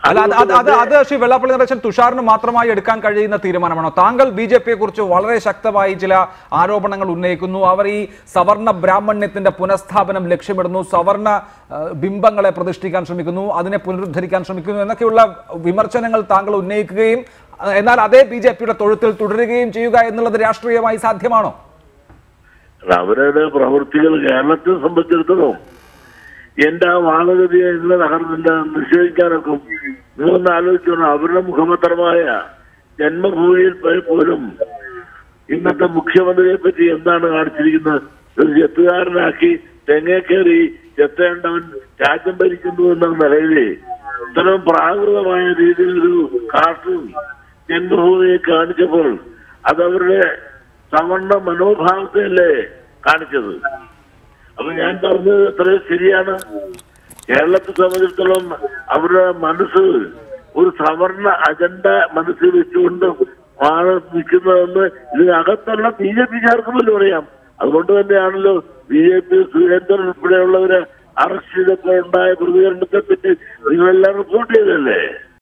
അല്ല, അത് ശ്രീ വെള്ളാപ്പള്ളി നടേശൻ തുഷാറിന് മാത്രമായി എടുക്കാൻ കഴിയുന്ന തീരുമാനമാണോ? താങ്കൾ ബി.ജെ.പിയെ കുറിച്ച് വളരെ ശക്തമായി ചില ആരോപണങ്ങൾ ഉന്നയിക്കുന്നു. അവർ ഈ സവർണ ബ്രാഹ്മണ്യത്തിന്റെ പുനഃസ്ഥാപനം ലക്ഷ്യമിടുന്നു, സവർണ ബിംബങ്ങളെ പ്രതിഷ്ഠിക്കാൻ ശ്രമിക്കുന്നു, അതിനെ പുനരുദ്ധരിക്കാൻ ശ്രമിക്കുന്നു എന്നൊക്കെയുള്ള വിമർശനങ്ങൾ താങ്കൾ ഉന്നയിക്കുകയും എന്നാൽ അതേ ബി.ജെ.പിയുടെ തൊഴുത്തിൽ തുടരുകയും ചെയ്യുക എന്നുള്ളത് രാഷ്ട്രീയമായി സാധ്യമാണോ? അവരുടെ പ്രവൃത്തികൾ കേരളത്തെ സംബന്ധിച്ചിടത്തോളം എന്റെ ആ വാദഗതിയെ ഇങ്ങനെ തകർന്നില്ല നിഷേധിക്കാനൊക്കെ നിങ്ങളൊന്ന് ആലോചിക്കണം. അവരുടെ മുഖപത്രമായ ജന്മഭൂമിയിൽ പോലും ഇന്നത്തെ മുഖ്യമന്ത്രിയെ പറ്റി എന്താണ് കാണിച്ചിരിക്കുന്നത്? ഒരു ചെത്തുകാരനാക്കി തെങ്ങേ കയറി ചെത്തേണ്ടവൻ രാജ്യം ഭരിക്കുന്നു എന്ന നിലയില് ഇത്തരം പ്രാകൃതമായ രീതിയിലൊരു കാർട്ടൂൺ ജന്മഭൂമിയെ കാണിച്ചപ്പോൾ അതവരുടെ സവർണ മനോഭാവത്തെയല്ലേ കാണിച്ചത്? അപ്പൊ ഞാൻ പറഞ്ഞത് അത്രയും ശരിയാണ്. കേരളത്തെ സംബന്ധിച്ചിടത്തോളം അവരുടെ മനസ്സ് ഒരു സവർണ അജണ്ട മനസ്സിൽ വെച്ചുകൊണ്ട് ആണ് നിൽക്കുന്നതെന്ന് ഇതിനകത്തുള്ള ബി.ജെ.പിക്കാർക്ക് പോലും അറിയാം. അതുകൊണ്ട് തന്നെയാണല്ലോ ബി.ജെ.പി സുരേന്ദ്രൻ ഉൾപ്പെടെയുള്ളവരെ അറസ്റ്റ് ചെയ്തപ്പോൾ ഉണ്ടായ പ്രതികരണത്തെ പറ്റി നിങ്ങളെല്ലാം റിപ്പോർട്ട് ചെയ്തല്ലേ?